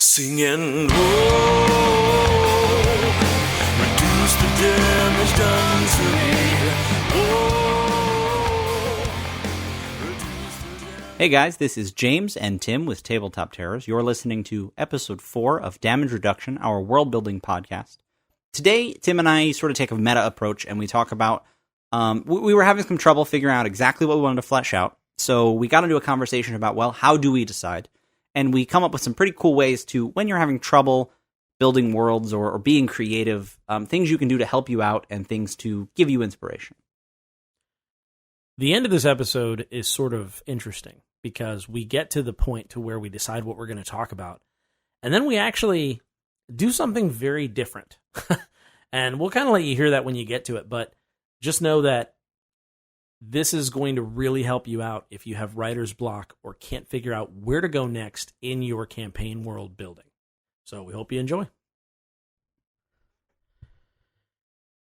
Singing, oh, reduce the damage done to me. Hey guys, this is James and Tim with Tabletop Terrors. You're listening to Episode 4 of Damage Reduction, our world-building podcast. Today, Tim and I sort of take a meta approach, and we talk about... we were having some trouble figuring out exactly what we wanted to flesh out, so we got into a conversation about, well, how do we decide? And we come up with some pretty cool ways to, when you're having trouble building worlds or being creative, things you can do to help you out and things to give you inspiration. The end of this episode is sort of interesting because we get to the point to where we decide what we're going to talk about. And then we actually do something very different. And we'll kind of let you hear that when you get to it. But just know that this is going to really help you out if you have writer's block or can't figure out where to go next in your campaign world building. So we hope you enjoy.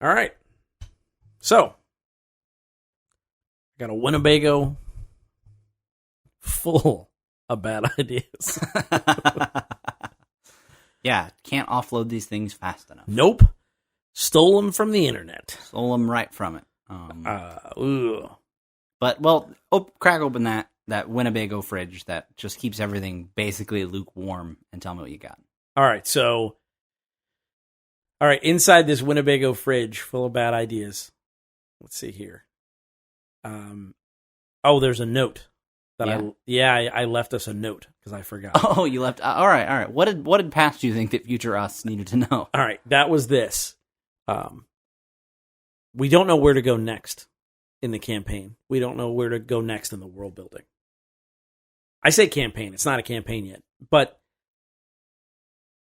All right. So, I got a Winnebago full of bad ideas. Yeah, can't offload these things fast enough. Nope. Stole them from the internet. Stole them right from it. Ooh. But, well, crack open that Winnebago fridge that just keeps everything basically lukewarm and tell me what you got. All right, inside this Winnebago fridge full of bad ideas. Let's see here. There's a note that I left us a note because I forgot. Oh, you left. All right. What did past you think that future us needed to know? All right, that was this. We don't know where to go next in the campaign. We don't know where to go next in the world building. I say campaign. It's not a campaign yet, but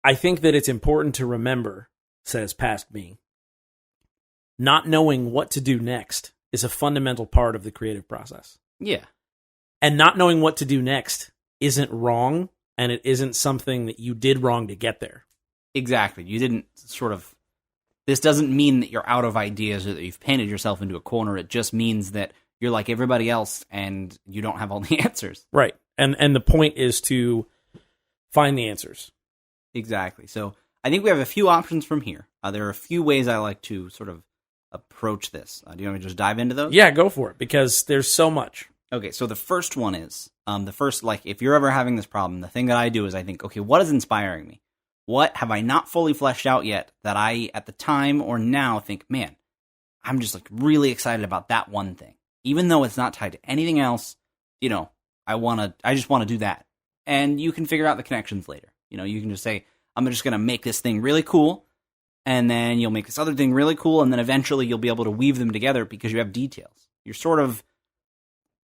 I think that it's important to remember, says past me, not knowing what to do next is a fundamental part of the creative process. Yeah. And not knowing what to do next isn't wrong, and it isn't something that you did wrong to get there. Exactly. You didn't this doesn't mean that you're out of ideas or that you've painted yourself into a corner. It just means that you're like everybody else and you don't have all the answers. Right. And the point is to find the answers. Exactly. So I think we have a few options from here. There are a few ways I like to sort of approach this. Do you want me to just dive into those? Yeah, go for it, because there's so much. Okay, so the first one is, if you're ever having this problem, the thing that I do is I think, okay, what is inspiring me? What have I not fully fleshed out yet that I, at the time or now, think, man, I'm just like really excited about that one thing. Even though it's not tied to anything else, I just want to do that. And you can figure out the connections later. You can just say, I'm just going to make this thing really cool, and then you'll make this other thing really cool, and then eventually you'll be able to weave them together because you have details. You're sort of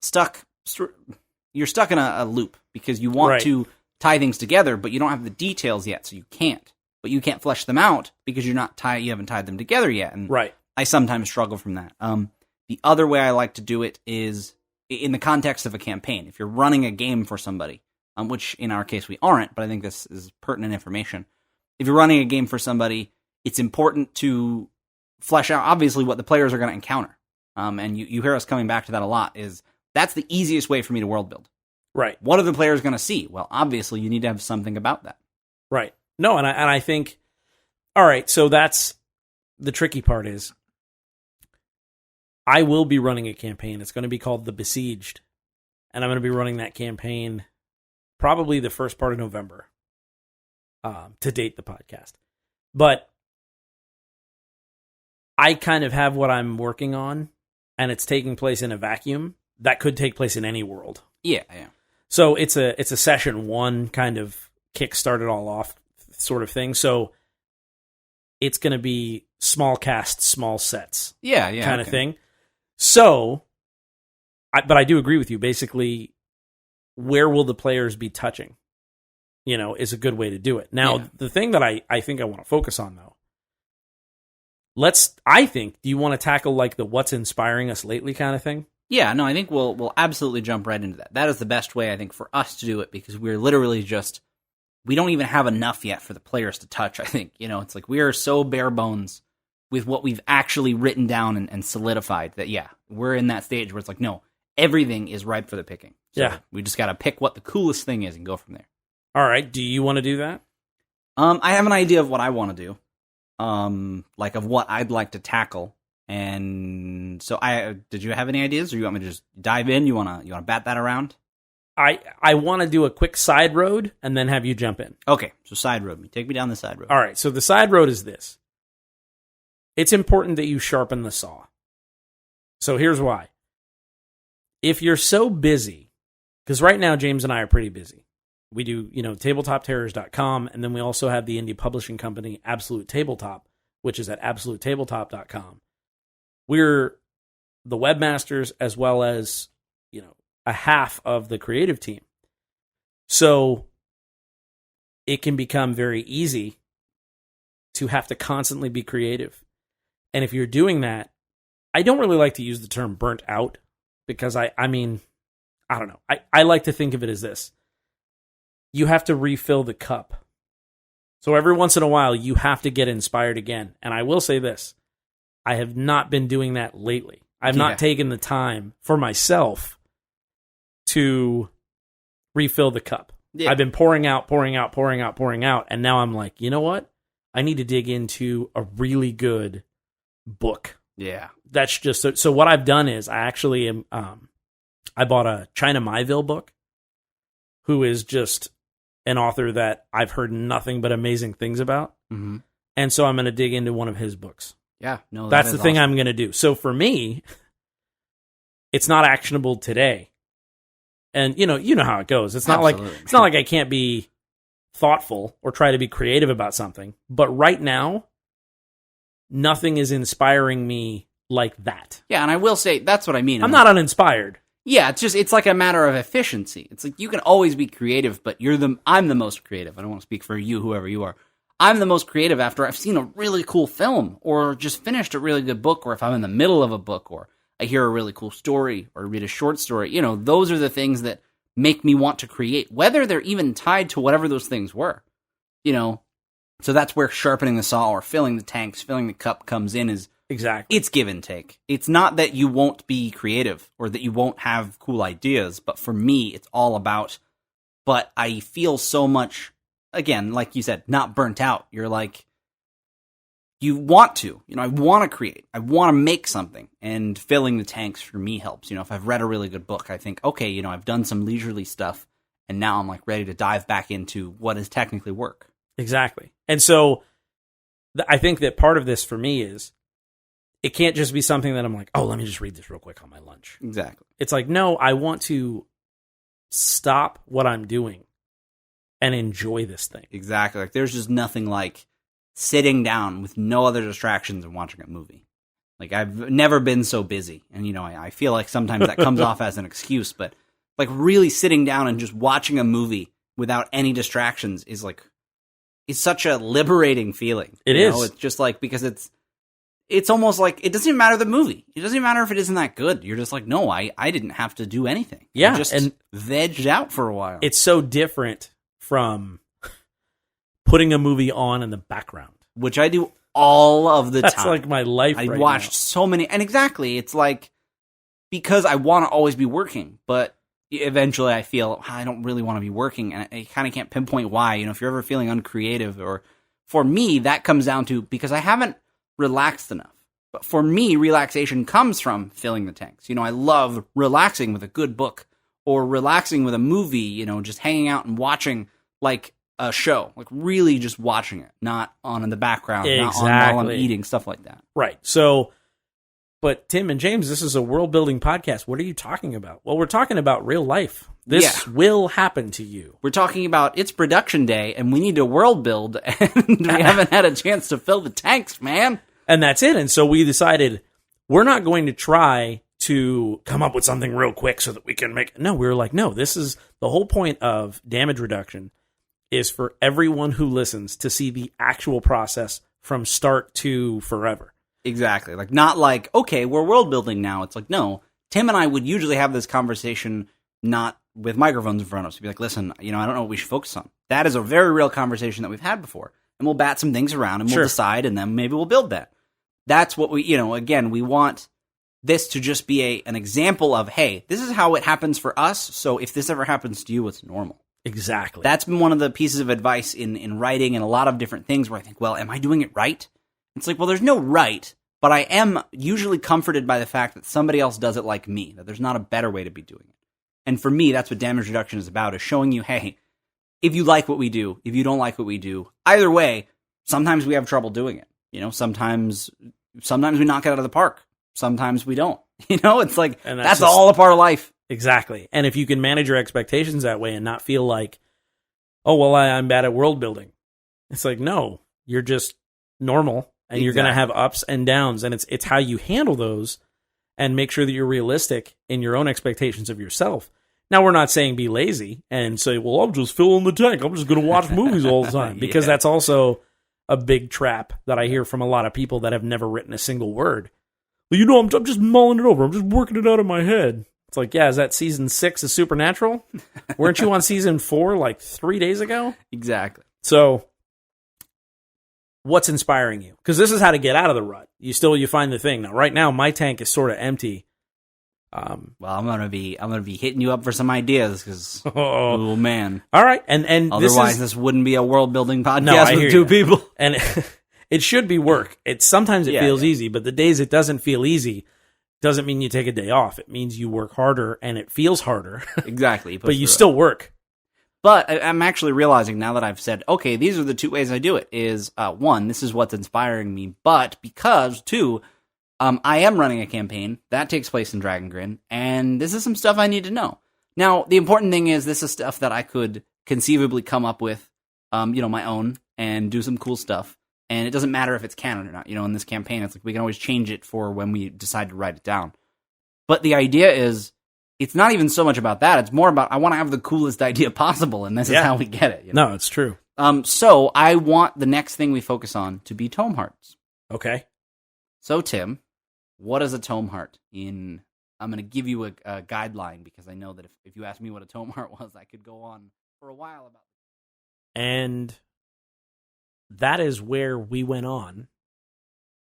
stuck in a loop because you want to tie things together, but you don't have the details yet, so you can't. But you can't flesh them out because you haven't tied them together yet. And I sometimes struggle from that. The other way I like to do it is in the context of a campaign. If you're running a game for somebody, which in our case we aren't, but I think this is pertinent information. If you're running a game for somebody, it's important to flesh out, obviously, what the players are going to encounter. And you hear us coming back to that a lot, is that's the easiest way for me to world build. Right. What are the players going to see? Well, obviously, you need to have something about that. Right. No, and I think, all right, so that's the tricky part is I will be running a campaign. It's going to be called The Besieged, and I'm going to be running that campaign probably the first part of November to date the podcast. But I kind of have what I'm working on, and it's taking place in a vacuum. That could take place in any world. Yeah. So it's a session one kind of kickstart it all off sort of thing. So it's going to be small casts, small sets. Yeah. Kind of thing. So, but I do agree with you. Basically, where will the players be touching? Is a good way to do it. Now, the thing that I think I want to focus on, though, do you want to tackle like the what's inspiring us lately kind of thing? Yeah, no, I think we'll absolutely jump right into that. That is the best way, I think, for us to do it, because we're literally we don't even have enough yet for the players to touch, I think. It's like we are so bare bones with what we've actually written down and solidified that, we're in that stage where it's like, no, everything is ripe for the picking. So we just got to pick what the coolest thing is and go from there. All right. Do you want to do that? I have an idea of what I want to do. Like of what I'd like to tackle. And so did you have any ideas, or you want me to just dive in? You want to bat that around? I want to do a quick side road and then have you jump in. Okay. So side road me. Take me down the side road. All right. So the side road is this. It's important that you sharpen the saw. So here's why. If you're so busy, because right now James and I are pretty busy. We do, tabletopterrors.com, and then we also have the indie publishing company, Absolute Tabletop, which is at absolutetabletop.com. We're the webmasters as well as, a half of the creative team. So it can become very easy to have to constantly be creative. And if you're doing that, I don't really like to use the term burnt out because I don't know. I like to think of it as this. You have to refill the cup. So every once in a while, you have to get inspired again. And I will say this. I have not been doing that lately. I've not taken the time for myself to refill the cup. Yeah. I've been pouring out. And now I'm like, you know what? I need to dig into a really good book. Yeah. That's just, so what I've done is I actually am, I bought a China Miéville book, who is just an author that I've heard nothing but amazing things about. Mm-hmm. And so I'm going to dig into one of his books. Yeah. No, that's the thing I'm going to do. So for me, it's not actionable today. And you know how it goes. It's not like I can't be thoughtful or try to be creative about something. But right now, nothing is inspiring me like that. Yeah, and I will say that's what I mean. I'm not uninspired. Yeah, it's like a matter of efficiency. It's like you can always be creative, but I'm the most creative. I don't want to speak for you, whoever you are. I'm the most creative after I've seen a really cool film or just finished a really good book, or if I'm in the middle of a book, or I hear a really cool story or read a short story. Those are the things that make me want to create, whether they're even tied to whatever those things were. So that's where sharpening the saw or filling the tanks, filling the cup comes in. Is exactly. It's give and take. It's not that you won't be creative or that you won't have cool ideas, but for me, it's all about, but I feel so much, again, like you said, not burnt out. You're like, you want to, I want to create, I want to make something, and filling the tanks for me helps. If I've read a really good book, I think, okay, I've done some leisurely stuff, and now I'm like ready to dive back into what is technically work. Exactly. And so I think that part of this for me is it can't just be something that I'm like, oh, let me just read this real quick on my lunch. Exactly. It's like, no, I want to stop what I'm doing and enjoy this thing. Exactly. Like there's just nothing like sitting down with no other distractions and watching a movie. Like I've never been so busy. And, I feel like sometimes that comes off as an excuse, but like really sitting down and just watching a movie without any distractions is like, it's such a liberating feeling. It is. It's just like, because it's almost like, it doesn't even matter the movie. It doesn't even matter if it isn't that good. You're just like, no, I didn't have to do anything. Yeah. I just vegged out for a while. It's so different from putting a movie on in the background, which I do all of the time. That's like my life. I watched so many, and exactly, it's like, because I want to always be working, but eventually I feel I don't really want to be working, and I kind of can't pinpoint why. If you're ever feeling uncreative, or for me, that comes down to because I haven't relaxed enough. But for me, relaxation comes from filling the tanks. I love relaxing with a good book or relaxing with a movie, just hanging out and watching like a show, like really just watching it, not on in the background, not on while I'm eating, stuff like that. Right. So, but Tim and James, this is a world building podcast. What are you talking about? Well, we're talking about real life. This will happen to you. We're talking about it's production day and we need to world build and we haven't had a chance to fill the tanks, man. And that's it. And so we decided we're not going to try to come up with something real quick so that we can make... No, we were like, no, this is the whole point of damage reduction is for everyone who listens to see the actual process from start to forever. Exactly. Like, not like, okay, we're world building now. It's like, no, Tim and I would usually have this conversation not with microphones in front of us. We'd be like, listen, I don't know what we should focus on. That is a very real conversation that we've had before. And we'll bat some things around and we'll decide, and then maybe we'll build that. That's what we, again, we want this to just be an example of, hey, this is how it happens for us. So if this ever happens to you, it's normal. Exactly. That's been one of the pieces of advice in writing and a lot of different things where I think, well, am I doing it right? It's like, well, there's no right, but I am usually comforted by the fact that somebody else does it like me, that there's not a better way to be doing it. And for me, that's what damage reduction is about, is showing you, hey, if you like what we do, if you don't like what we do, either way, sometimes we have trouble doing it. Sometimes we knock it out of the park. Sometimes we don't. It's like, and that's all a part of life. Exactly. And if you can manage your expectations that way and not feel like, oh, well, I'm bad at world building. It's like, no, you're just normal, and you're going to have ups and downs. And it's how you handle those and make sure that you're realistic in your own expectations of yourself. Now, we're not saying be lazy and say, well, I'm just filling the tank. I'm just going to watch movies all the time. Because that's also a big trap that I hear from a lot of people that have never written a single word. Well, I'm just mulling it over. I'm just working it out in my head. It's like, yeah, is that season 6 of Supernatural? Weren't you on season 4 like 3 days ago? Exactly. So, what's inspiring you? Because this is how to get out of the rut. You find the thing. Now, right now, my tank is sort of empty. Well, I'm gonna be hitting you up for some ideas because oh man, all right, and otherwise this wouldn't be a world building podcast with two people, and it should be work. Sometimes it feels easy, but the days it doesn't feel easy doesn't mean you take a day off. It means you work harder, and it feels harder. Exactly, but you still work. But I'm actually realizing now that I've said, okay, these are the two ways I do it. Is one, this is what's inspiring me, but because two. I am running a campaign that takes place in Dragongrin, and this is some stuff I need to know. Now, the important thing is this is stuff that I could conceivably come up with, my own, and do some cool stuff. And it doesn't matter if it's canon or not. In this campaign, it's like we can always change it for when we decide to write it down. But the idea is, it's not even so much about that. It's more about I want to have the coolest idea possible, and this is how we get it. No, it's true. So I want the next thing we focus on to be tome hearts. Okay. So, Tim, what is a tome heart? I'm going to give you a guideline because I know that if you asked me what a tome heart was, I could go on for a while about it. And that is where we went on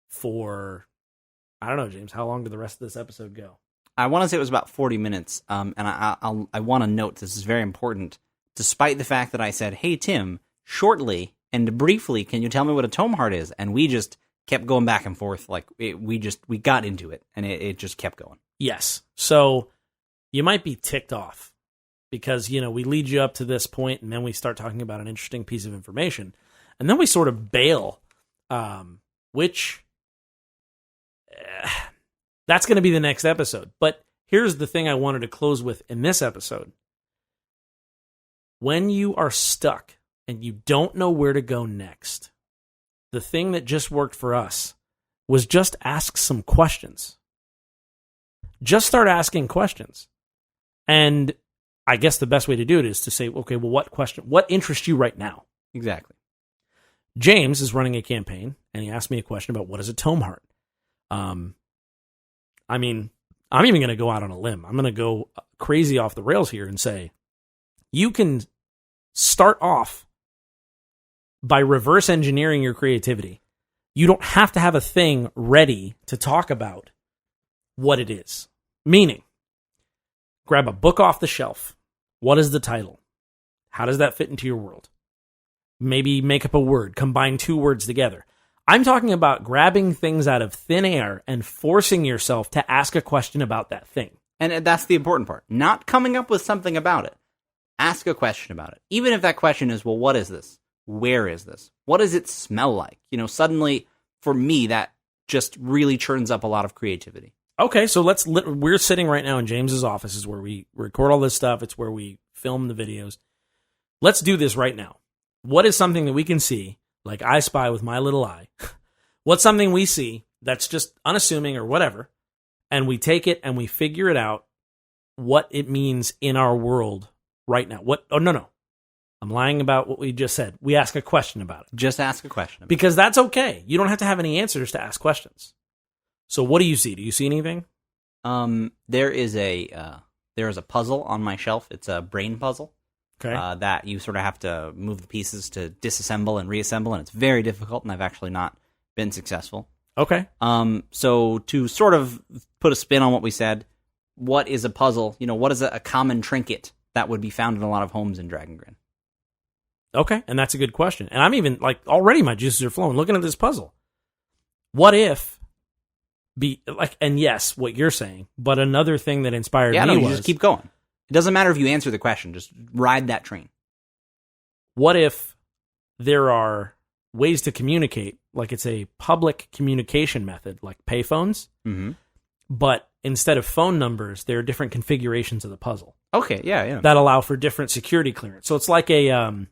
for, I don't know, James, how long did the rest of this episode go? I want to say it was about 40 minutes, and I want to note, this is very important, despite the fact that I said, hey, Tim, shortly and briefly, can you tell me what a tome heart is? And we just kept going back and forth, we got into it, and it just kept going. Yes. So you might be ticked off because, we lead you up to this point, and then we start talking about an interesting piece of information, and then we sort of bail, which that's going to be the next episode. But here's the thing I wanted to close with in this episode. When you are stuck and you don't know where to go next, the thing that just worked for us was just ask some questions. Just start asking questions. And I guess the best way to do it is to say, okay, well, what interests you right now? Exactly. James is running a campaign, and he asked me a question about what is a tome heart. I'm even going to go out on a limb. I'm going to go crazy off the rails here and say, you can start off by reverse engineering your creativity. You don't have to have a thing ready to talk about what it is. Meaning, grab a book off the shelf. What is the title? How does that fit into your world? Maybe make up a word, combine 2 words together. I'm talking about grabbing things out of thin air and forcing yourself to ask a question about that thing. And that's the important part. Not coming up with something about it. Ask a question about it. Even if that question is, well, what is this? Where is this? What does it smell like? Suddenly, for me, that just really churns up a lot of creativity. Okay, so we're sitting right now in James's office, is where we record all this stuff. It's where we film the videos. Let's do this right now. What is something that we can see, like I spy with my little eye? What's something we see that's just unassuming or whatever, and we take it and we figure it out what it means in our world right now. No. I'm lying about what we just said. We ask a question about it. Just ask a question. Because that's okay. You don't have to have any answers to ask questions. So what do you see? Do you see anything? There is a puzzle on my shelf. It's a brain puzzle. Okay. That you sort of have to move the pieces to disassemble and reassemble, and it's very difficult, and I've actually not been successful. Okay. So to sort of put a spin on what we said, what is a puzzle? What is a common trinket that would be found in a lot of homes in Dragongrin. Okay, and that's a good question. And I'm even, like, already my juices are flowing looking at this puzzle. What if, and yes, what you're saying, but another thing that inspired me was... just keep going. It doesn't matter if you answer the question, just ride that train. What if there are ways to communicate, like it's a public communication method, like payphones, but instead of phone numbers, there are different configurations of the puzzle. Okay, yeah. That allow for different security clearance. So it's like an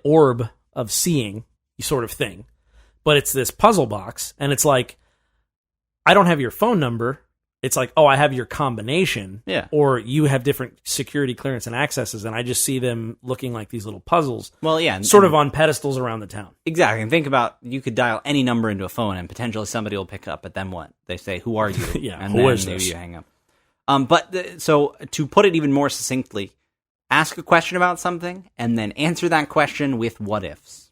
orb of seeing sort of thing, but it's this puzzle box, and it's like, I don't have your phone number. It's like, oh, I have your combination, or you have different security clearance and accesses, and I just see them looking like these little puzzles. Well, yeah. Sort of on pedestals around the town. Exactly. And think about, you could dial any number into a phone, and potentially somebody will pick up, but then what? They say, who are you? And who then is maybe this? you hang up. So to put it even more succinctly, ask a question about something, and then answer that question with what ifs.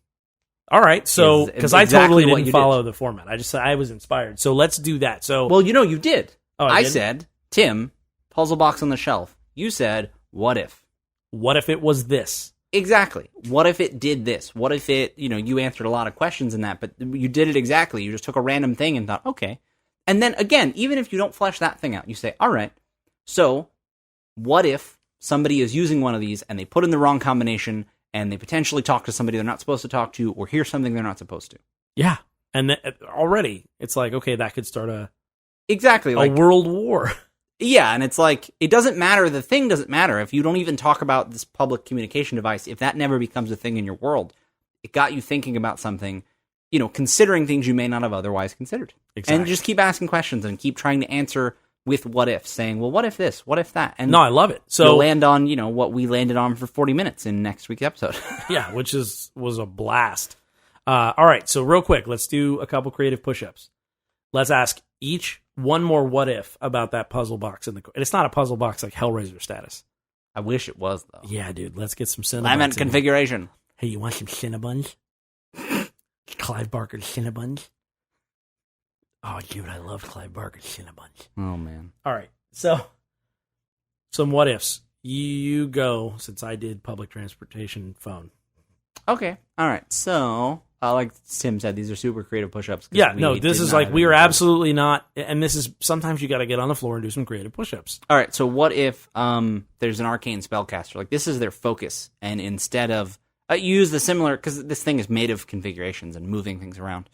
All right, so, because I totally didn't follow the format. I was inspired. So let's do that. So, well, you did. Oh, I said, Tim, puzzle box on the shelf. You said, what if? What if it was this? Exactly. What if it did this? What if it, you answered a lot of questions in that, but you did it exactly. You just took a random thing and thought, okay. And then again, even if you don't flesh that thing out, you say, all right, so what if somebody is using one of these and they put in the wrong combination and they potentially talk to somebody they're not supposed to talk to or hear something they're not supposed to? Yeah. And already it's like, okay, that could start a world war. Yeah, and it's like, it doesn't matter, the thing doesn't matter. If you don't even talk about this public communication device, if that never becomes a thing in your world, it got you thinking about something, considering things you may not have otherwise considered. Exactly. And just keep asking questions and keep trying to answer with what if, saying, well, what if this? What if that? And no, I love it. So you'll land on, what we landed on for 40 minutes in next week's episode. Yeah, which was a blast. All right, so real quick, let's do a couple creative push-ups. Let's ask each one more what if about that puzzle box and it's not a puzzle box like Hellraiser status. I wish it was, though. Yeah, dude, let's get some Cinnabons. I meant configuration. Hey, you want some Cinnabons? Clive Barker's Cinnabons. Oh, dude, I love Clive Barker's Cinnabons. Oh, man. All right, so some what ifs. You go, since I did public transportation phone. Okay. All right. So, like Tim said, these are super creative push-ups. Yeah, no, this is like, we are absolutely not, and this is, sometimes you got to get on the floor and do some creative push-ups. All right, so what if there's an arcane spellcaster? Like, this is their focus, and instead of, use the similar, because this thing is made of configurations and moving things around.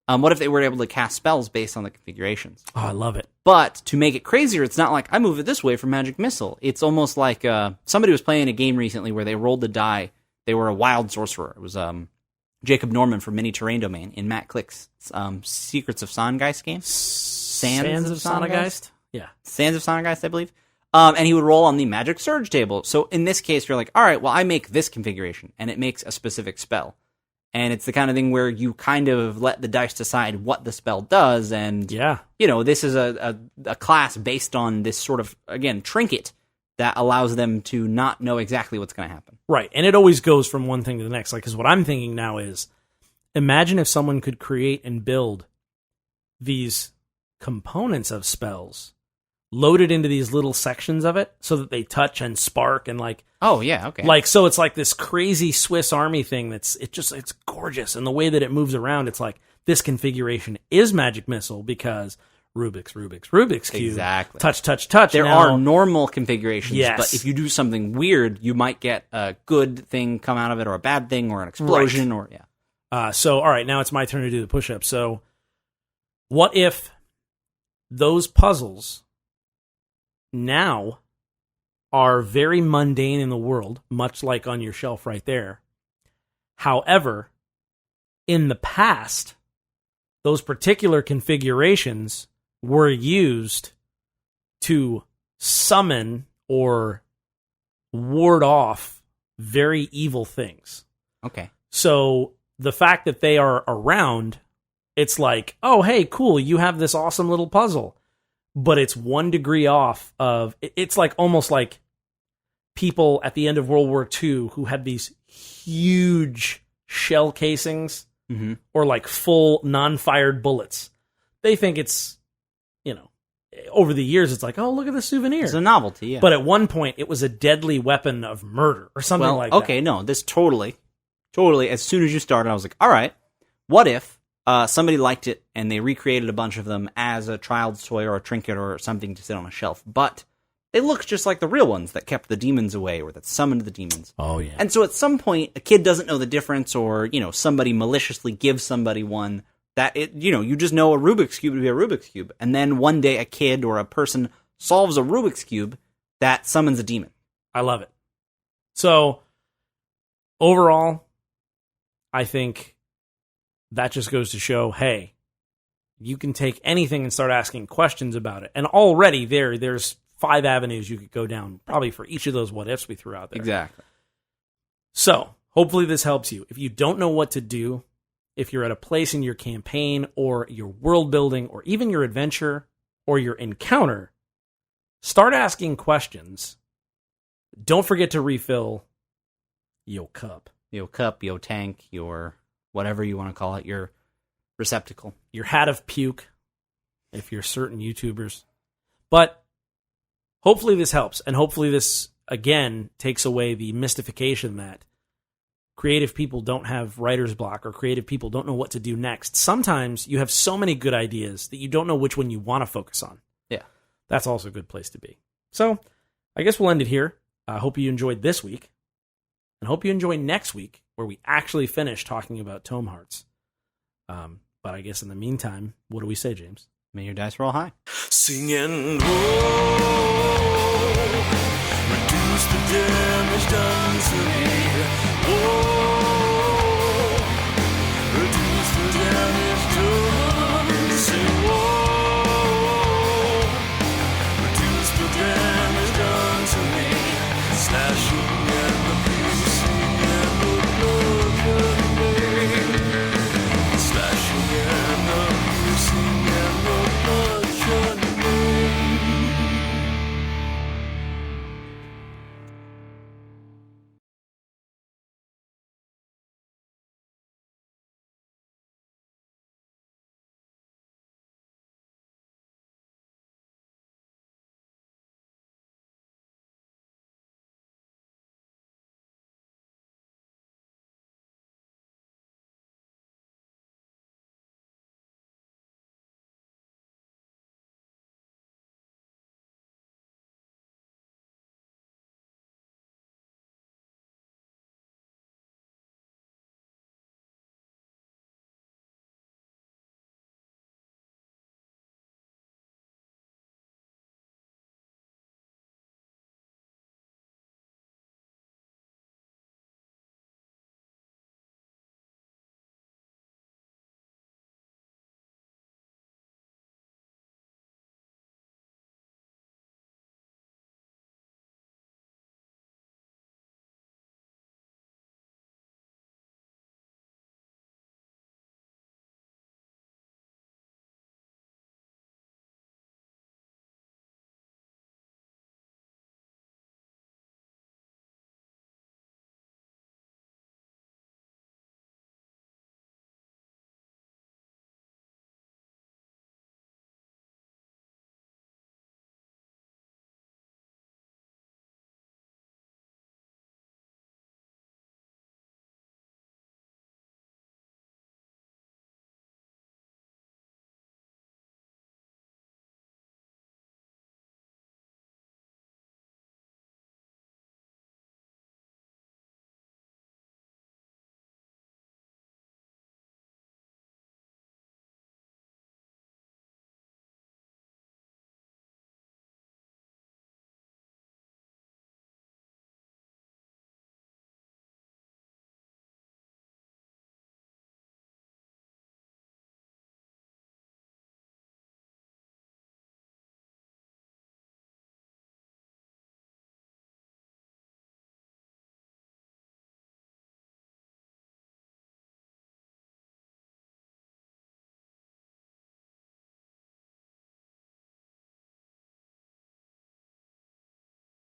What if they were able to cast spells based on the configurations? Oh, I love it. But to make it crazier, it's not like, I move it this way for Magic Missile. It's almost like, somebody was playing a game recently where they rolled the die. They were a wild sorcerer. It was Jacob Norman from Mini Terrain Domain in Matt Click's Secrets of Songeist game. Sands of Songeist? Yeah. Sands of Songeist, I believe. And he would roll on the Magic Surge table. So in this case, you're like, all right, well, I make this configuration, and it makes a specific spell. And it's the kind of thing where you kind of let the dice decide what the spell does, and, this is a class based on this sort of, again, trinket that allows them to not know exactly what's going to happen. Right, and it always goes from one thing to the next. Like, because what I'm thinking now is, imagine if someone could create and build these components of spells loaded into these little sections of it so that they touch and spark and like... Oh, yeah, okay. Like, so it's like this crazy Swiss Army thing it's gorgeous. And the way that it moves around, it's like, this configuration is Magic Missile because... Rubik's Cube. Exactly. Touch. There are normal configurations, yes. But if you do something weird, you might get a good thing come out of it, or a bad thing, or an explosion, right. So, all right, now it's my turn to do the push-up. So, what if those puzzles now are very mundane in the world, much like on your shelf right there? However, in the past, those particular configurations were used to summon or ward off very evil things. Okay. So the fact that they are around, it's like, oh, hey, cool, you have this awesome little puzzle. But it's 1 degree off of, it's like almost like people at the end of World War II who had these huge shell casings or like full non-fired bullets. They think it's, over the years, it's like, oh, look at the souvenir. It's a novelty, yeah. But at one point, it was a deadly weapon of murder or something like that. Okay, no, this totally, as soon as you started, I was like, all right, what if somebody liked it and they recreated a bunch of them as a child's toy or a trinket or something to sit on a shelf, but they looked just like the real ones that kept the demons away or that summoned the demons. Oh, yeah. And so at some point, a kid doesn't know the difference, or, somebody maliciously gives somebody one that, you just know a Rubik's Cube to be a Rubik's Cube. And then one day a kid or a person solves a Rubik's Cube that summons a demon. I love it. So, overall, I think that just goes to show, hey, you can take anything and start asking questions about it. And already there's 5 avenues you could go down, probably for each of those what-ifs we threw out there. Exactly. So, hopefully this helps you. If you don't know what to do, if you're at a place in your campaign or your world building or even your adventure or your encounter, start asking questions. Don't forget to refill your cup. Your cup, your tank, your whatever you want to call it, your receptacle. Your hat of puke, if you're certain YouTubers. But hopefully this helps, and hopefully this, again, takes away the mystification that creative people don't have writer's block or creative people don't know what to do next. Sometimes you have so many good ideas that you don't know which one you want to focus on. Yeah. That's also a good place to be. So I guess we'll end it here. I hope you enjoyed this week, and hope you enjoy next week, where we actually finish talking about Tome Hearts. But I guess in the meantime, what do we say, James? May your dice roll high. Singing, reduce the damage done to me.